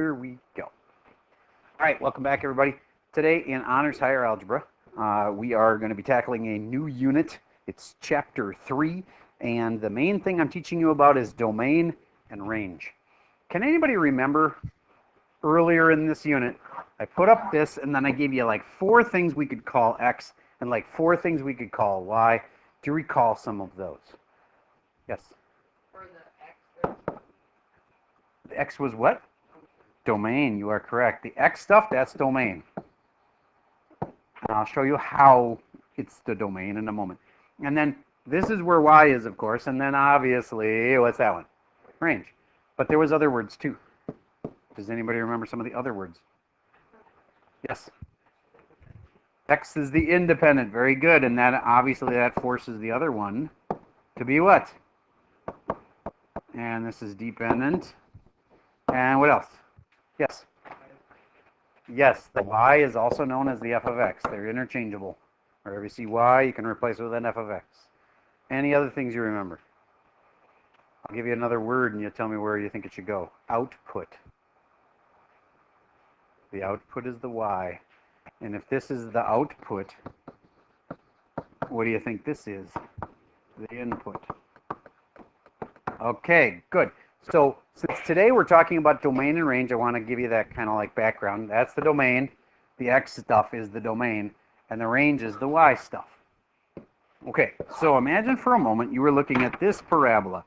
Here we go. All right, welcome back, everybody. Today in Honors Higher Algebra, we are going to be tackling a new unit. It's Chapter 3, and the main thing I'm teaching you about is domain and range. Can anybody remember earlier in this unit, I put up this, and then I gave you like 4 things we could call X and like 4 things we could call Y. Do you recall some of those? Yes? For the X. The X was what? Domain, you are correct. The X stuff, that's domain. And I'll show you how it's the domain in a moment. And then this is where Y is, of course, and then obviously, what's that one? Range. But there was other words too. Does anybody remember some of the other words? Yes. X is the independent. Very good. And that obviously that forces the other one to be what? And this is dependent. And what else? Yes. Yes, the Y is also known as the f of x. They're interchangeable. Wherever you see Y, you can replace it with an f of x. Any other things you remember? I'll give you another word and you tell me where you think it should go. Output. The output is the Y. And if this is the output, what do you think this is? The input. Okay, good. So since today we're talking about domain and range, I want to give you that kind of like background. That's the domain. The X stuff is the domain. And the range is the Y stuff. Okay, so imagine for a moment you were looking at this parabola.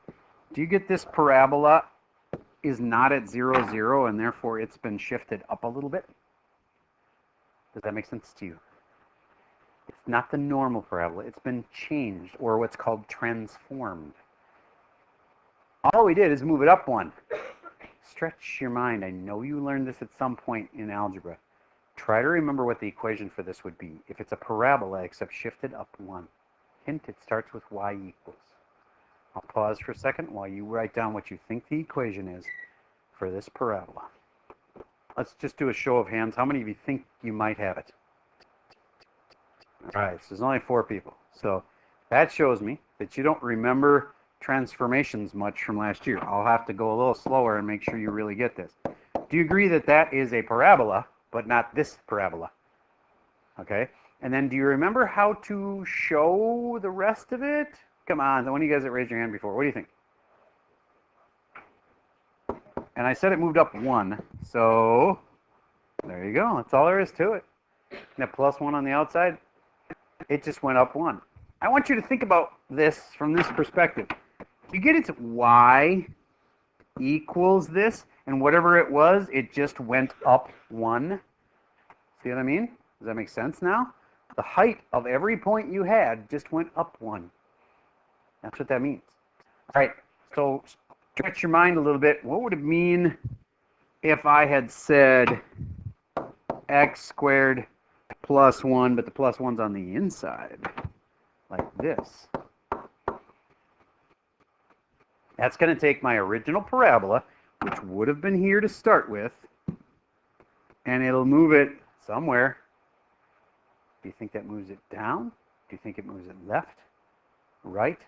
Do you get this parabola is not at 0, 0, and therefore it's been shifted up a little bit? Does that make sense to you? It's not the normal parabola. It's been changed, or what's called transformed. All we did is move it up 1. Stretch your mind. I know you learned this at some point in algebra. Try to remember what the equation for this would be. If it's a parabola, except shifted up 1. Hint, it starts with y equals. I'll pause for a second while you write down what you think the equation is for this parabola. Let's just do a show of hands. How many of you think you might have it? All right, so there's only 4 people. So that shows me that you don't remember transformations much from last year. I'll have to go a little slower and make sure you really get this. Do you agree that that is a parabola, but not this parabola? Okay, and then do you remember how to show the rest of it? Come on, one of you guys that raised your hand before, what do you think? And I said it moved up 1, so there you go. That's all there is to it. And that plus 1 on the outside, it just went up 1. I want you to think about this from this perspective. You get it's y equals this, and whatever it was, it just went up 1. See what I mean? Does that make sense now? The height of every point you had just went up 1. That's what that means. All right, so stretch your mind a little bit. What would it mean if I had said x squared plus 1, but the plus 1's on the inside, like this? That's going to take my original parabola, which would have been here to start with, and it'll move it somewhere. Do you think that moves it down? Do you think it moves it left? Right?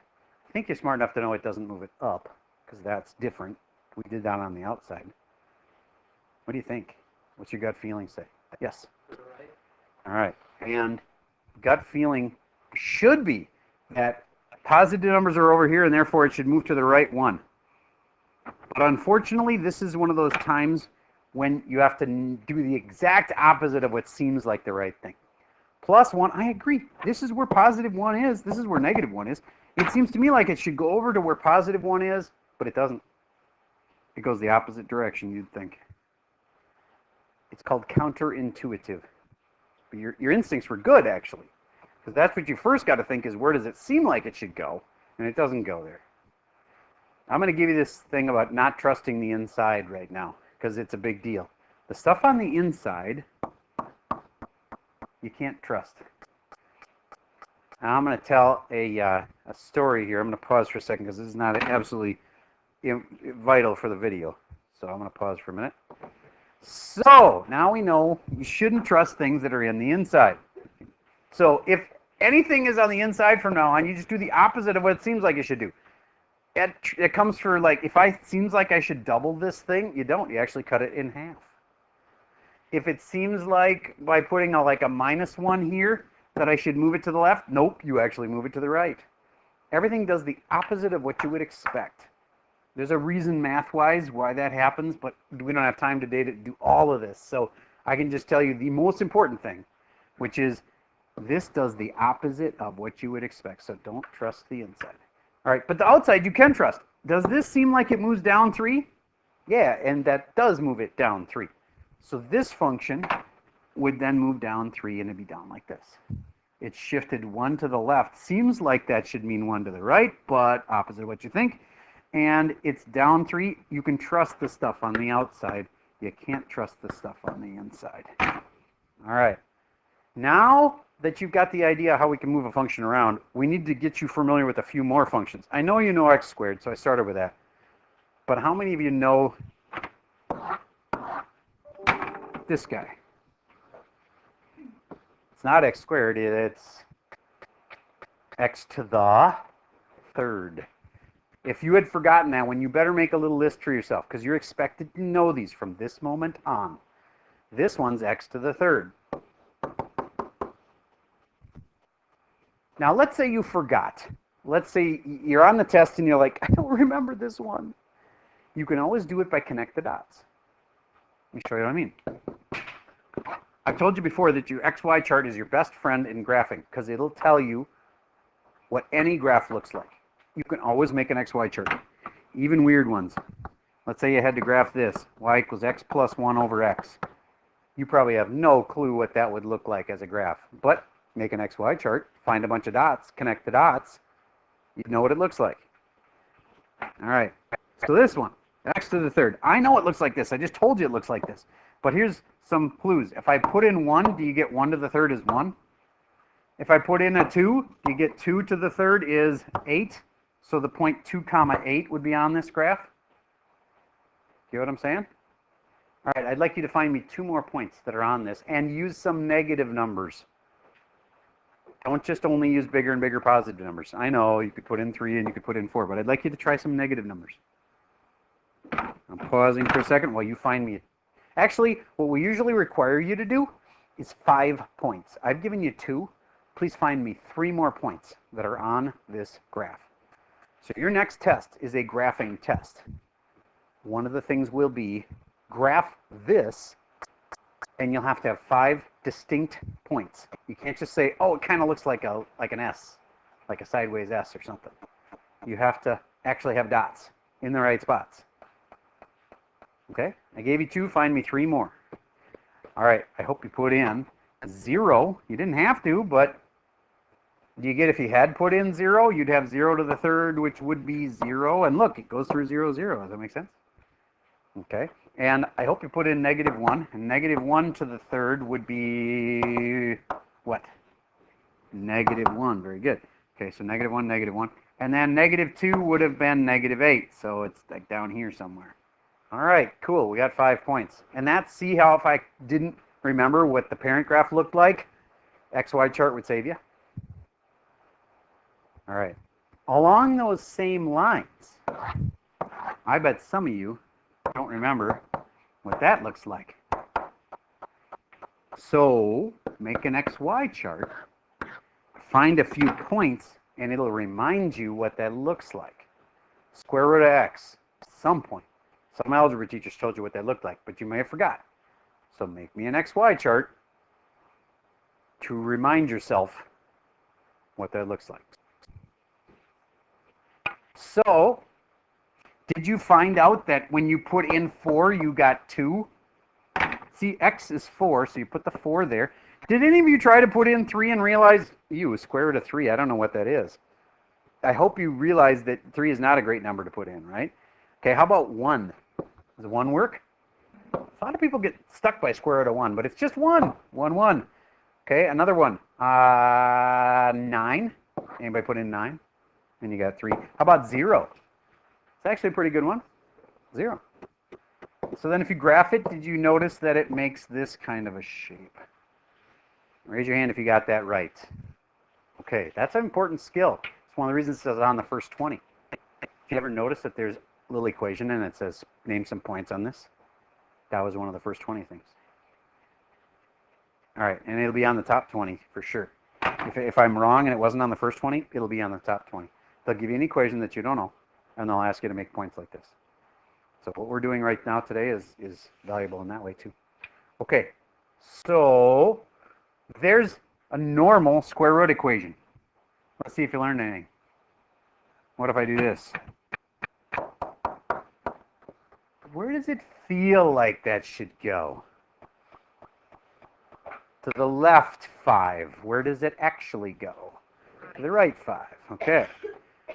I think you're smart enough to know it doesn't move it up, because that's different. We did that on the outside. What do you think? What's your gut feeling say? Yes? Right. All right. And gut feeling should be that positive numbers are over here, and therefore it should move to the right 1. But unfortunately, this is one of those times when you have to do the exact opposite of what seems like the right thing. Plus 1, I agree. This is where positive 1 is. This is where negative 1 is. It seems to me like it should go over to where positive 1 is, but it doesn't. It goes the opposite direction, you'd think. It's called counterintuitive. But your instincts were good, actually. Because that's what you first got to think is, where does it seem like it should go? And it doesn't go there. I'm going to give you this thing about not trusting the inside right now, because it's a big deal. The stuff on the inside, you can't trust. Now I'm going to tell a story here. I'm going to pause for a second, because this is not absolutely vital for the video. So I'm going to pause for a minute. So now we know you shouldn't trust things that are in the inside. So if anything is on the inside from now on, you just do the opposite of what it seems like you should do. it comes for like, if I seems like I should double this thing, you don't. You actually cut it in half. If it seems like by putting like a -1 here that I should move it to the left, nope, you actually move it to the right. Everything does the opposite of what you would expect. There's a reason math-wise why that happens, but we don't have time today to do all of this. So I can just tell you the most important thing, which is this does the opposite of what you would expect. So don't trust the inside. All right, but the outside you can trust. Does this seem like it moves down 3? Yeah, and that does move it down 3. So this function would then move down 3 and it'd be down like this. It's shifted 1 to the left. Seems like that should mean 1 to the right, but opposite of what you think. And it's down 3. You can trust the stuff on the outside. You can't trust the stuff on the inside. All right. Now that you've got the idea how we can move a function around, we need to get you familiar with a few more functions. I know you know x squared, so I started with that. But how many of you know this guy? It's not x squared, it's x to the third. If you had forgotten that one, you better make a little list for yourself because you're expected to know these from this moment on. This one's x to the third. Now, let's say you forgot. Let's say you're on the test and you're like, I don't remember this one. You can always do it by connect the dots. Let me show you what I mean. I've told you before that your XY chart is your best friend in graphing because it'll tell you what any graph looks like. You can always make an XY chart, even weird ones. Let's say you had to graph this, y equals x plus 1 over x. You probably have no clue what that would look like as a graph, but make an XY chart, find a bunch of dots, connect the dots, you know what it looks like. All right, so this one, x to the third. I know it looks like this. I just told you it looks like this. But here's some clues. If I put in 1, do you get 1 to the third is 1? If I put in a 2, do you get 2 to the third is 8? So the point 2 comma 8 would be on this graph. Get what I'm saying? All right, I'd like you to find me 2 more points that are on this and use some negative numbers. Don't just only use bigger and bigger positive numbers. I know you could put in 3 and you could put in 4, but I'd like you to try some negative numbers. I'm pausing for a second while you find me. Actually, what we usually require you to do is 5 points. I've given you 2. Please find me 3 more points that are on this graph. So your next test is a graphing test. One of the things will be graph this, and you'll have to have 5 distinct points. You can't just say, oh, it kind of looks like an S, like a sideways S or something. You have to actually have dots in the right spots. Okay, I gave you 2, find me 3 more. All right, I hope you put in 0. You didn't have to, but do you get if you had put in 0, you'd have 0 to the third, which would be 0. And look, it goes through 0, 0. Does that make sense? Okay, and I hope you put in -1. And -1 to the third would be what? -1. Very good. Okay, so -1, -1. And then -2 would have been -8. So it's like down here somewhere. All right, cool. We got 5 points. And that's, see how if I didn't remember what the parent graph looked like, XY chart would save you. All right. Along those same lines, I bet some of you don't remember what that looks like. So make an XY chart, find a few points, and it'll remind you what that looks like. Square root of x, some point. Some algebra teachers told you what that looked like, but you may have forgot. So make me an XY chart to remind yourself what that looks like. So, did you find out that when you put in 4, you got 2? See, x is 4, so you put the 4 there. Did any of you try to put in 3 and realize, square root of 3, I don't know what that is. I hope you realize that 3 is not a great number to put in, right? Okay, how about 1? Does 1 work? A lot of people get stuck by square root of 1, but it's just 1. 1, 1. Okay, another one. 9. Anybody put in 9? And you got 3. How about 0? It's actually a pretty good one. 0. So then if you graph it, did you notice that it makes this kind of a shape? Raise your hand if you got that right. Okay, that's an important skill. It's one of the reasons it's on the first 20. If you ever notice that there's a little equation and it says name some points on this, that was one of the first 20 things. All right, and it'll be on the top 20 for sure. If I'm wrong and it wasn't on the first 20, it'll be on the top 20. They'll give you an equation that you don't know, and they'll ask you to make points like this. So what we're doing right now today is valuable in that way too. Okay, so there's a normal square root equation. Let's see if you learned anything. What if I do this? Where does it feel like that should go? To the left 5. Where does it actually go? To the right 5. Okay.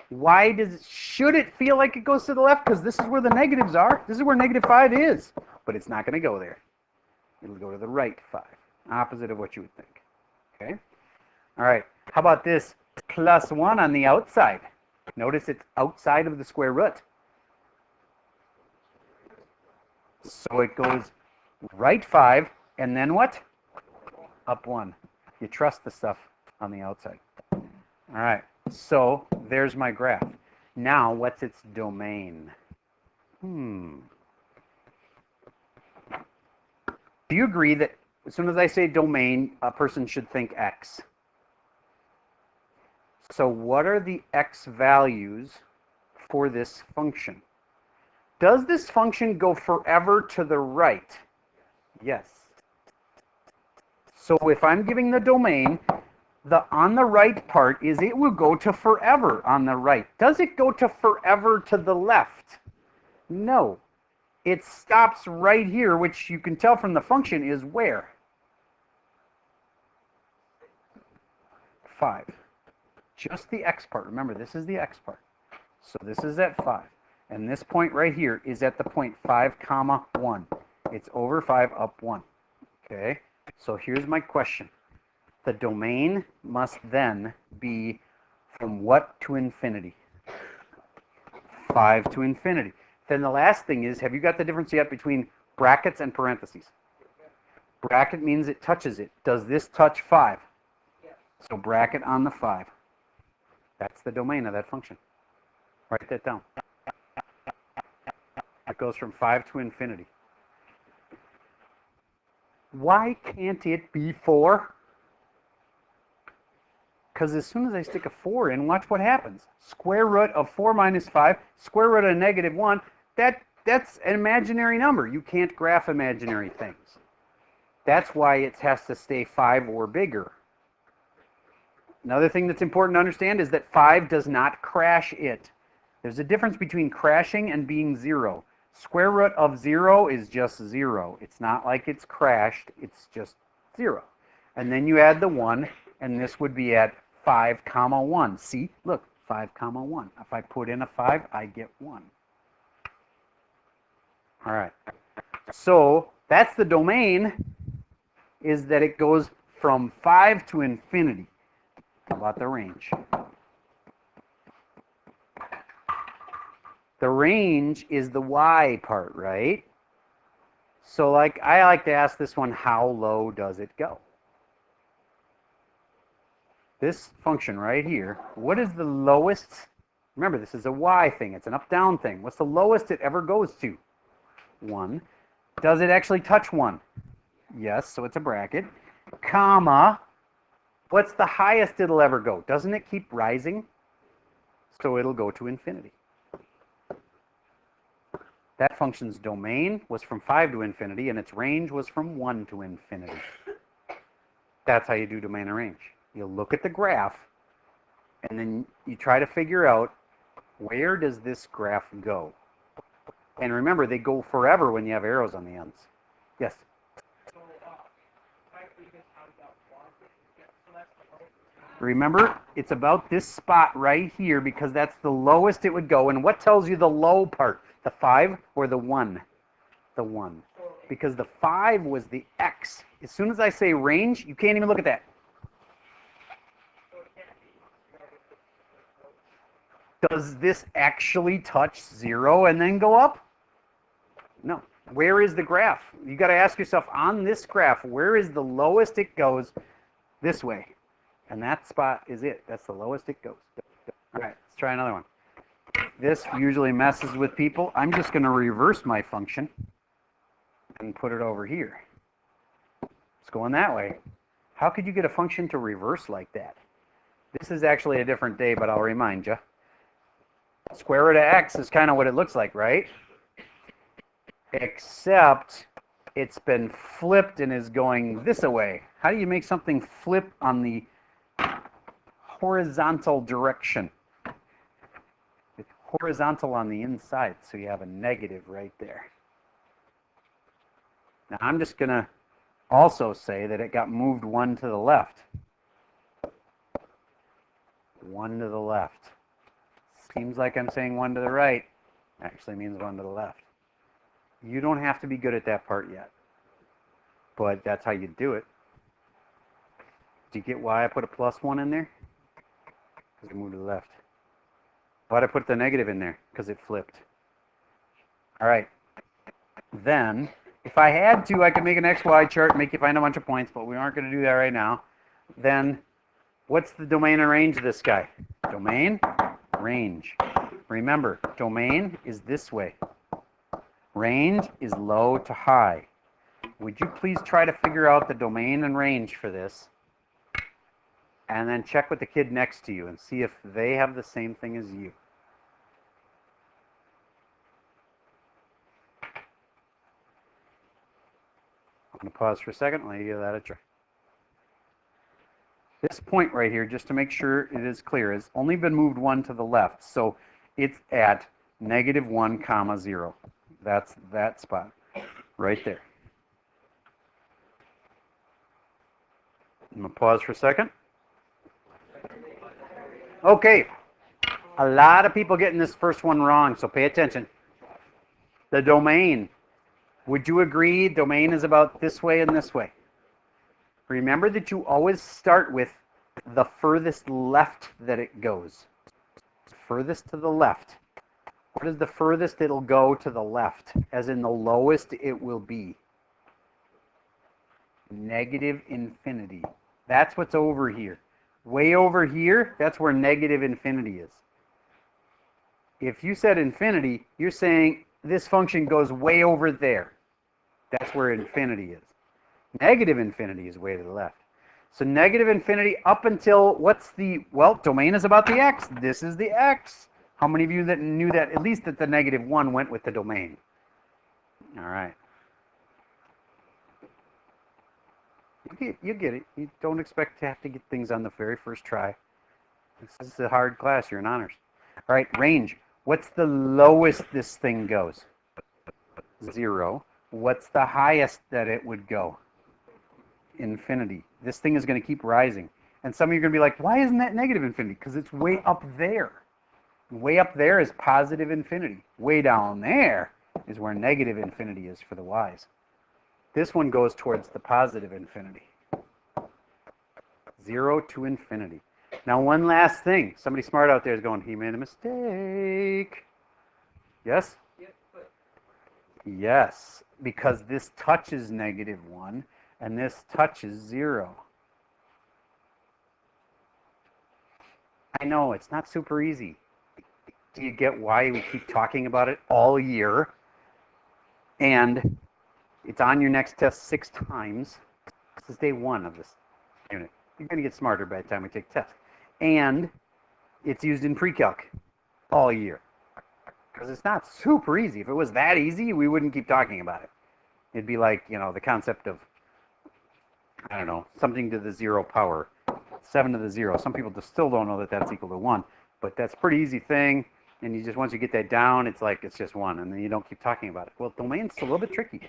Why should it feel like it goes to the left? Because this is where the negatives are. This is where negative 5 is. But it's not going to go there. It'll go to the right 5. Opposite of what you would think. Okay? All right. How about this plus 1 on the outside? Notice it's outside of the square root. So it goes right 5, and then what? Up 1. You trust the stuff on the outside. All right. So there's my graph. Now, what's its domain? Do you agree that as soon as I say domain, a person should think x? So what are the x values for this function? Does this function go forever to the right? Yes. So if I'm giving the domain, the on the right part is it will go to forever on the right. Does it go to forever to the left? No. It stops right here, which you can tell from the function is where? 5. Just the x part. Remember, this is the x part. So this is at 5. And this point right here is at the point 5, comma 1. It's over 5, up 1. Okay? So here's my question. The domain must then be from what to infinity? 5 to infinity. Then the last thing is, have you got the difference yet between brackets and parentheses? Bracket means it touches it. Does this touch 5? So bracket on the 5. That's the domain of that function. Write that down. It goes from 5 to infinity. Why can't it be 4? Because as soon as I stick a 4 in, watch what happens. Square root of 4 minus 5, square root of negative 1, that's an imaginary number. You can't graph imaginary things. That's why it has to stay 5 or bigger. Another thing that's important to understand is that 5 does not crash it. There's a difference between crashing and being 0. Square root of 0 is just 0. It's not like it's crashed. It's just 0. And then you add the 1, and this would be at 5, comma 1. See? Look, 5, comma 1. If I put in a 5, I get 1. All right. So that's the domain, is that it goes from 5 to infinity. How about the range? The range is the y part, right? So I like to ask this one, how low does it go? This function right here, what is the lowest? Remember, this is a y thing. It's an up-down thing. What's the lowest it ever goes to? 1. Does it actually touch 1? Yes, so it's a bracket. Comma. What's the highest it'll ever go? Doesn't it keep rising? So it'll go to infinity. That function's domain was from 5 to infinity, and its range was from 1 to infinity. That's how you do domain and range. You look at the graph, and then you try to figure out, where does this graph go? And remember, they go forever when you have arrows on the ends. Yes? Remember, it's about this spot right here because that's the lowest it would go. And what tells you the low part? The 5 or the 1? The 1. Because the 5 was the x. As soon as I say range, you can't even look at that. Does this actually touch 0 and then go up? No. Where is the graph? You got to ask yourself, on this graph, where is the lowest it goes? This way. And that spot is it. That's the lowest it goes. All right, let's try another one. This usually messes with people. I'm just going to reverse my function and put it over here. It's going that way. How could you get a function to reverse like that? This is actually a different day, but I'll remind you. Square root of x is kind of what it looks like, right? Except it's been flipped and is going this way. How do you make something flip on the horizontal direction? It's horizontal on the inside, so you have a negative right there. Now I'm just going to also say that it got moved one to the left. One to the left. Seems like I'm saying one to the right. Actually means one to the left. You don't have to be good at that part yet. But that's how you do it. Do you get why I put a +1 in there? Because it moved to the left. Why'd I put the negative in there? Because it flipped. All right. Then, if I had to, I could make an XY chart and make you find a bunch of points, but we aren't going to do that right now. Then, what's the domain and range of this guy? Domain, range. Remember, domain is this way. Range is low to high. Would you please try to figure out the domain and range for this? And then check with the kid next to you and see if they have the same thing as you. I'm going to pause for a second. Let you give that a try. This point right here, just to make sure it is clear, has only been moved one to the left. So it's at -1, 0. That's that spot right there. I'm going to pause for a second. Okay. A lot of people getting this first one wrong, so pay attention. The domain. Would you agree domain is about this way and this way? Remember that you always start with the furthest left that it goes. Furthest to the left. What is the furthest it'll go to the left? As in the lowest it will be. -infinity. That's what's over here. Way over here, that's where -infinity is. If you said infinity, you're saying this function goes way over there. That's where infinity is. -infinity is way to the left. So -infinity up until, what's the, well, domain is about the x. This is the x. How many of you that knew that, at least that the -1 went with the domain? All right. You get it. You don't expect to have to get things on the very first try. This is a hard class. You're in honors. All right, range. What's the lowest this thing goes? 0. What's the highest that it would go? Infinity. This thing is going to keep rising. And some of you are going to be like, why isn't that -infinity? Because it's way up there. Way up there is positive infinity. Way down there is where -infinity is for the y's. This one goes towards the positive infinity. 0 to infinity. Now, one last thing. Somebody smart out there is going, he made a mistake. Yes? Yes, because this touches -1 and this touches 0. I know, it's not super easy. Do you get why we keep talking about it all year? And it's on your next test 6 times. This is day 1 of this unit. You're going to get smarter by the time we take tests. And it's used in pre-calc all year. Because it's not super easy. If it was that easy, we wouldn't keep talking about it. It'd be like, you know, the concept of, I don't know, something to the 0 power. 7 to the 0. Some people just still don't know that that's equal to 1. But that's a pretty easy thing. And you just, once you get that down, it's like, it's just 1. And then you don't keep talking about it. Well, domain's a little bit tricky.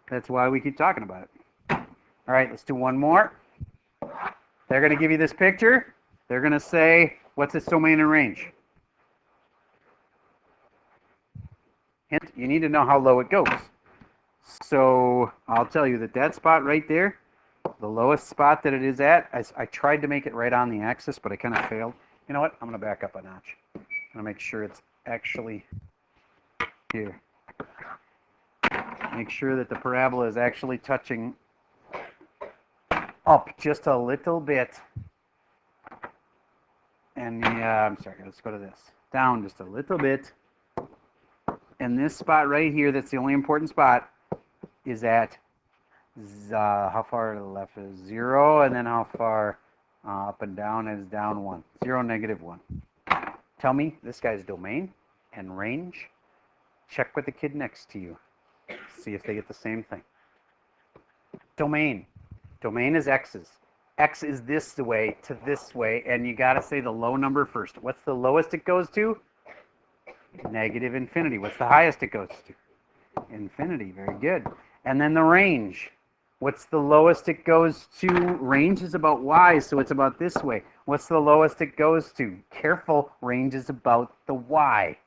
That's why we keep talking about it. All right, let's do one more. They're going to give you this picture. They're going to say, what's its domain and range? Hint, you need to know how low it goes. So I'll tell you that that spot right there, the lowest spot that it is at, I tried to make it right on the axis, but I kind of failed. You know what? I'm going to back up a notch. I'm going to make sure it's actually here. Make sure that the parabola is actually touching up just a little bit. And I'm sorry, let's go to this. down just a little bit. And this spot right here, that's the only important spot, is at how far to the left is 0, and then how far up and down is down 1. 0, -1. Tell me this guy's domain and range. Check with the kid next to you. See if they get the same thing. Domain. Domain is x's. X is this way to this way, and you got to say the low number first. What's the lowest it goes to? -infinity. What's the highest it goes to? Infinity. Very good. And then the range. What's the lowest it goes to? Range is about y, so it's about this way. What's the lowest it goes to? Careful, range is about the y.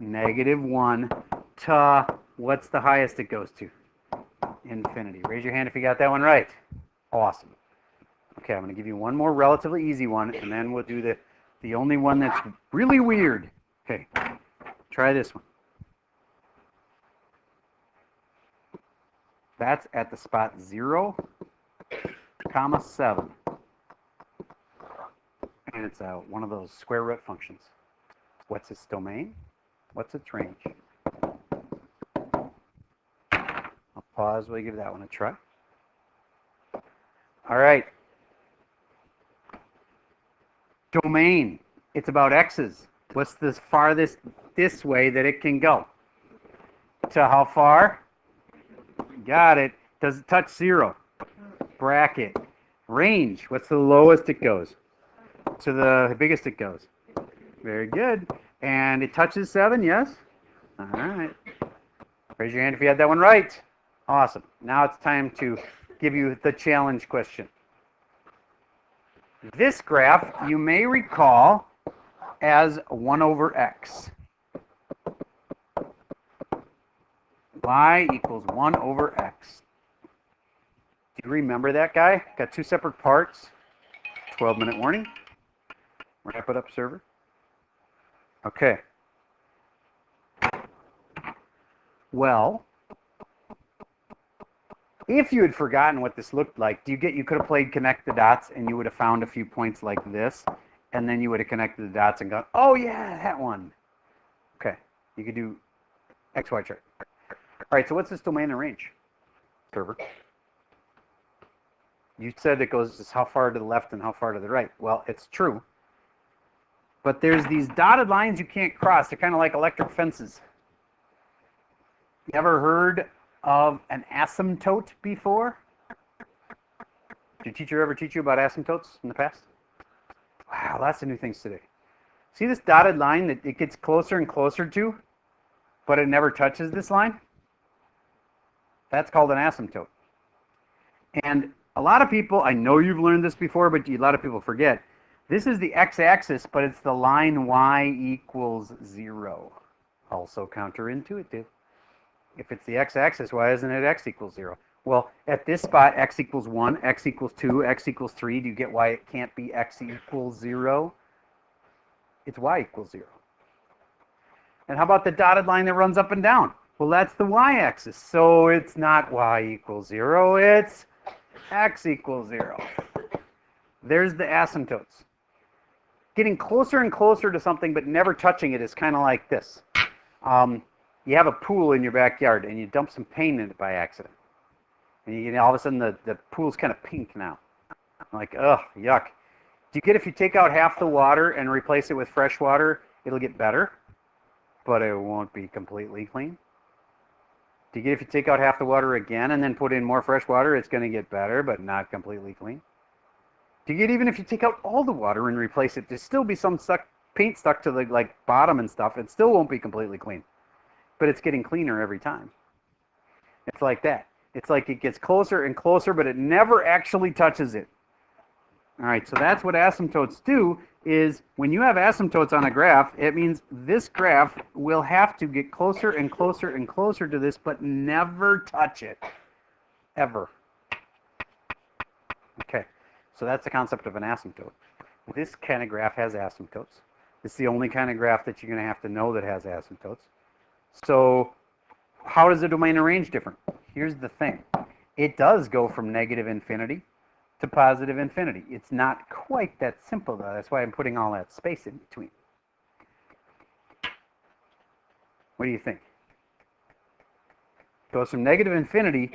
-1 to, what's the highest it goes to? Infinity. Raise your hand if you got that one right. Awesome. Okay, I'm going to give you one more relatively easy one, and then we'll do the only one that's really weird. Okay, try this one. That's at the spot 0, 7. And it's one of those square root functions. What's its domain? What's its range? I'll pause while you give that one a try. All right. Domain. It's about x's. What's the farthest this way that it can go? To how far? Got it. Does it touch 0? Bracket. Range. What's the lowest it goes? To the biggest it goes. Very good. And it touches 7, yes? All right. Raise your hand if you had that one right. Awesome. Now it's time to give you the challenge question. This graph you may recall as 1 over x. Y equals 1 over x. Do you remember that guy? Got 2 separate parts. 12-minute warning. Wrap it up, server. Okay. Well, if you had forgotten what this looked like, you could have played connect the dots and you would have found a few points like this, and then you would have connected the dots and gone, oh yeah, that one. Okay. You could do XY chart. All right, so what's this domain and range, server? You said it goes just how far to the left and how far to the right. Well, it's true. But there's these dotted lines you can't cross. They're kind of like electric fences. You ever heard of an asymptote before? Did your teacher ever teach you about asymptotes in the past? Wow, lots of new things today. See this dotted line that it gets closer and closer to, but it never touches this line? That's called an asymptote. And a lot of people, I know you've learned this before, but a lot of people forget. This is the x-axis, but it's the line y equals 0. Also counterintuitive. If it's the x-axis, why isn't it x equals 0? Well, at this spot, x equals 1, x equals 2, x equals 3. Do you get why it can't be x equals 0? It's y equals 0. And how about the dotted line that runs up and down? Well, that's the y-axis. So it's not y equals 0. It's x equals 0. There's the asymptotes. Getting closer and closer to something but never touching it is kind of like this. You have a pool in your backyard and you dump some paint in it by accident. And all of a sudden the pool's kind of pink now. Like, ugh, yuck. Do you get if you take out half the water and replace it with fresh water, it'll get better, but it won't be completely clean? Do you get if you take out half the water again and then put in more fresh water, it's going to get better, but not completely clean? Do you get even if you take out all the water and replace it, there'll still be some paint stuck to the bottom and stuff. It still won't be completely clean, but it's getting cleaner every time. It's like that. It's like it gets closer and closer, but it never actually touches it. All right, so that's what asymptotes do, is when you have asymptotes on a graph, it means this graph will have to get closer and closer and closer to this, but never touch it, ever. Okay, so that's the concept of an asymptote. This kind of graph has asymptotes. It's the only kind of graph that you're going to have to know that has asymptotes. So how does the domain and range differ? Here's the thing. It does go from -infinity to +infinity. It's not quite that simple, though. That's why I'm putting all that space in between. What do you think? Goes from negative infinity,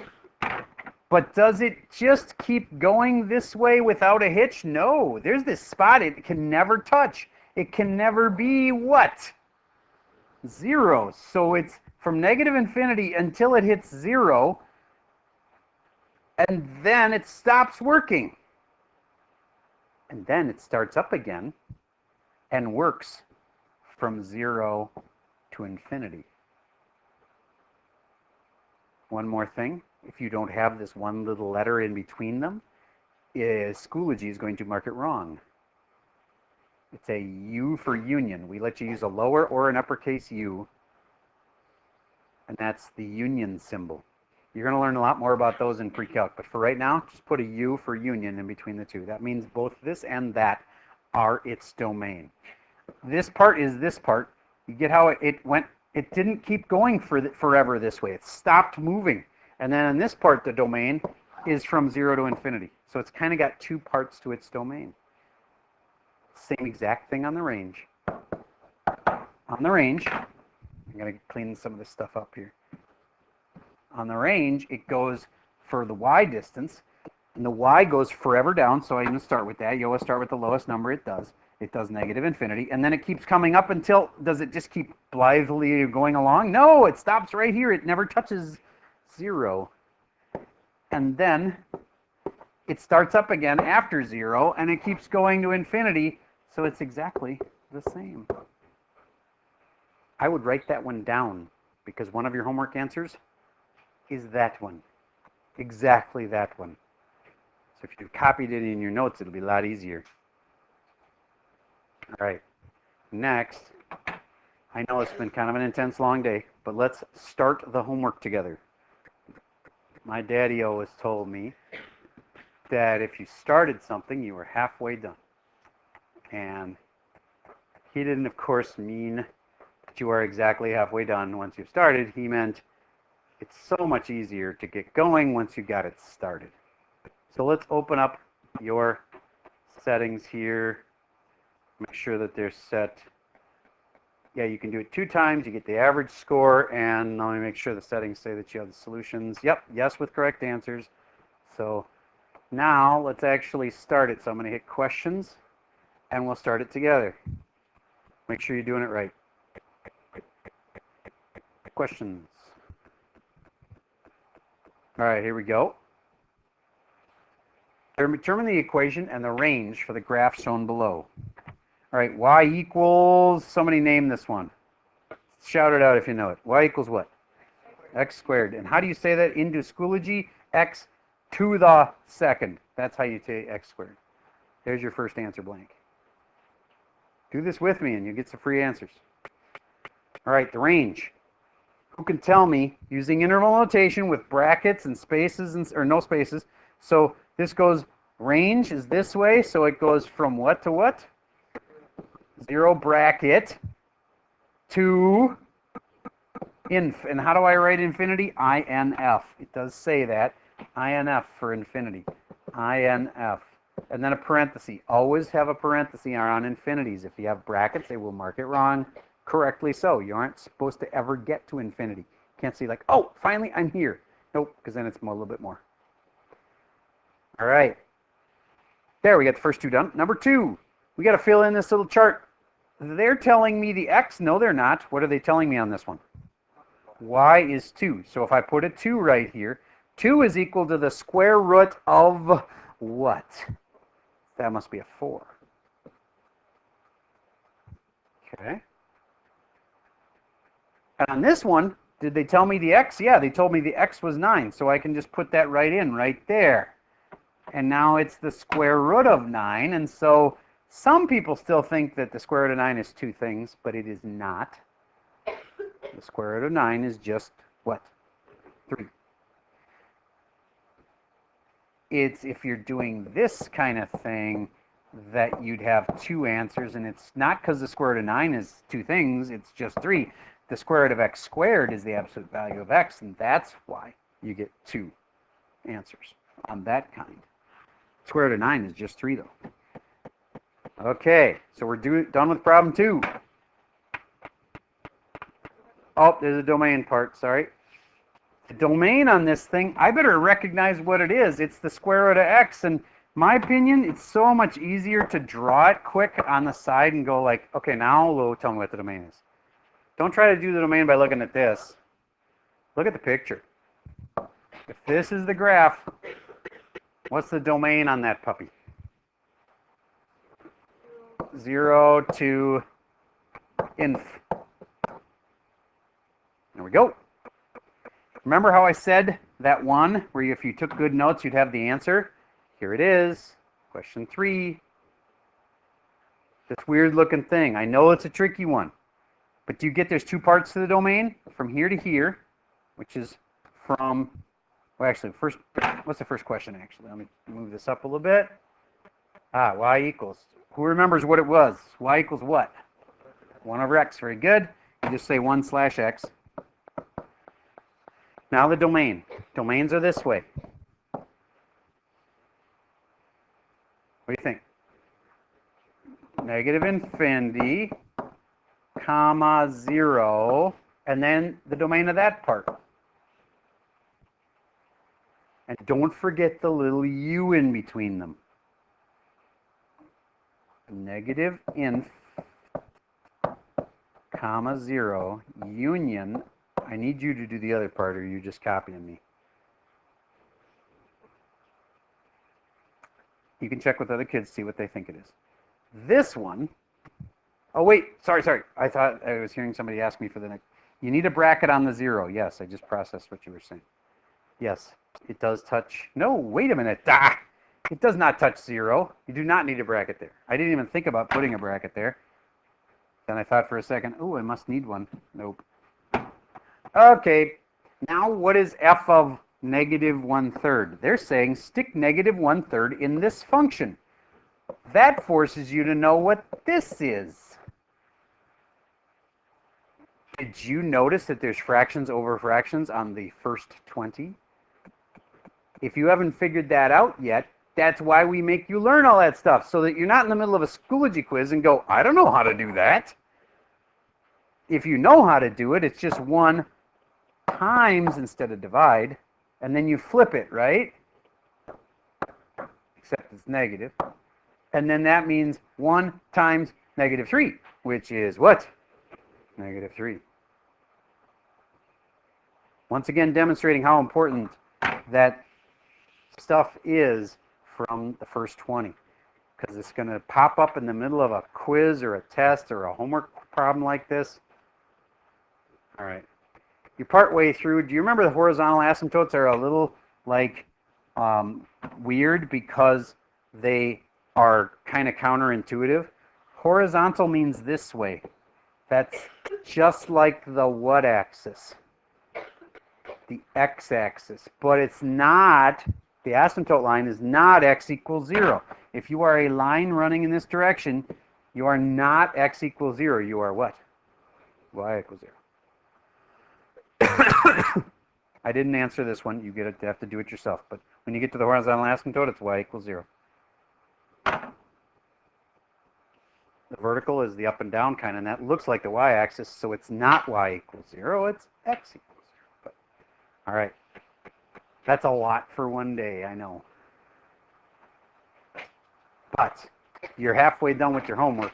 but does it just keep going this way without a hitch? No, there's this spot it can never touch. It can never be what? 0. So it's from negative infinity until it hits 0, and then it stops working. And then it starts up again and works from 0 to infinity. One more thing, if you don't have this one little letter in between them, Schoology is going to mark it wrong. It's a U for union. We let you use a lower or an uppercase U, and that's the union symbol. You're going to learn a lot more about those in pre-calc, but for right now, just put a U for union in between the two. That means both this and that are its domain. This part is this part. You get how it went? It didn't keep going forever this way. It stopped moving. And then in this part, the domain is from 0 to infinity. So it's kind of got two parts to its domain. Same exact thing on the range. On the range, I'm going to clean some of this stuff up here. On the range, it goes for the y distance, and the y goes forever down, so I'm going to start with that. You always start with the lowest number it does. It does negative infinity, and then it keeps coming up until, does it just keep blithely going along? No, it stops right here. It never touches 0. And then it starts up again after 0, and it keeps going to infinity, so it's exactly the same. I would write that one down, because one of your homework answers is that one. Exactly that one. So if you've copied it in your notes, it'll be a lot easier. All right. Next, I know it's been kind of an intense long day, but let's start the homework together. My daddy always told me that if you started something, you were halfway done. And he didn't, of course, mean that you are exactly halfway done once you've started. He meant it's so much easier to get going once you got it started. So let's open up your settings here. Make sure that they're set. Yeah, you can do it 2 times. You get the average score, and let me make sure the settings say that you have the solutions. Yep, yes with correct answers. So now let's actually start it. So I'm going to hit questions, and we'll start it together. Make sure you're doing it right. Questions. All right, here we go. Determine the equation and the range for the graph shown below. All right, y equals, somebody name this one. Shout it out if you know it. Y equals what? X squared. And how do you say that into Schoology? X to the second. That's how you say X squared. There's your first answer blank. Do this with me and you get some free answers. All right, the range. Who can tell me, using interval notation with brackets and spaces, or no spaces, so this goes, range is this way, so it goes from what to what? 0 bracket to inf. And how do I write infinity? INF. It does say that. INF for infinity. INF. And then a parenthesis. Always have a parenthesis on infinities. If you have brackets, they will mark it wrong. Correctly so. You aren't supposed to ever get to infinity. You can't say like, oh, finally I'm here. Nope, because then it's a little bit more. All right. There, we got the first 2 done. Number 2, we got to fill in this little chart. They're telling me the x. No, they're not. What are they telling me on this one? Y is 2. So if I put a 2 right here, 2 is equal to the square root of what? That must be a 4. Okay. And on this one, did they tell me the x? Yeah, they told me the x was 9. So I can just put that right in right there. And now it's the square root of 9. And so some people still think that the square root of 9 is 2 things, but it is not. The square root of 9 is just what? 3. It's if you're doing this kind of thing that you'd have 2 answers, and it's not because the square root of 9 is 2 things, it's just 3. The square root of x squared is the absolute value of x, and that's why you get 2 answers on that kind. Square root of 9 is just 3, though. Okay, so we're done with problem 2. Oh, there's a domain part, sorry. The domain on this thing, I better recognize what it is. It's the square root of x, and my opinion, it's so much easier to draw it quick on the side and go like, okay, now Lou, tell me what the domain is. Don't try to do the domain by looking at this. Look at the picture. If this is the graph, what's the domain on that puppy? 0 to inf. There we go. Remember how I said that one where if you took good notes, you'd have the answer? Here it is. Question 3. This weird looking thing. I know it's a tricky one. But do you get there's two parts to the domain? From here to here, which is from, well, actually, first, what's the first question, actually? Let me move this up a little bit. Y equals. Who remembers what it was? Y equals what? 1 over x. Very good. You just say 1 slash x. Now the domain. Domains are this way. What do you think? Negative infinity, comma 0, and then the domain of that part. And don't forget the little u in between them. Negative inf, comma 0, union. I need you to do the other part, or you're just copying me. You can check with other kids, see what they think it is. This one, oh wait, sorry. I thought I was hearing somebody ask me for the next. You need a bracket on the 0. Yes, I just processed what you were saying. Yes, it does touch. No, wait a minute. It does not touch 0. You do not need a bracket there. I didn't even think about putting a bracket there. Then I thought for a second, oh, I must need one. Nope. Okay, now what is f of negative 1/3? They're saying stick negative 1/3 in this function. That forces you to know what this is. Did you notice that there's fractions over fractions on the first 20? If you haven't figured that out yet, that's why we make you learn all that stuff, so that you're not in the middle of a Schoology quiz and go, I don't know how to do that. If you know how to do it, it's just 1 times instead of divide, and then you flip it, right? Except it's negative. And then that means 1 times negative 3, which is what? Negative 3. Once again, demonstrating how important that stuff is from the first 20. Because it's going to pop up in the middle of a quiz or a test or a homework problem like this. All right. You're partway through. Do you remember the horizontal asymptotes are a little like weird because they are kind of counterintuitive? Horizontal means this way. That's just like the what axis? The x-axis. But it's not, the asymptote line is not x equals 0. If you are a line running in this direction, you are not x equals 0. You are what? Y equals 0. I didn't answer this one. You have to do it yourself. But when you get to the horizontal asymptote, it's y equals 0. The vertical is the up and down kind, and that looks like the y-axis, so it's not y equals 0. It's x equals 0. But, all right. That's a lot for one day, I know. But you're halfway done with your homework.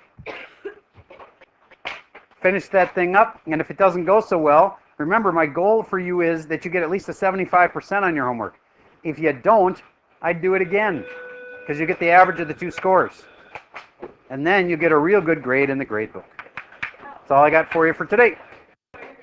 Finish that thing up, and if it doesn't go so well, remember, my goal for you is that you get at least a 75% on your homework. If you don't, I'd do it again, because you get the average of the two scores. And then you get a real good grade in the grade book. That's all I got for you for today.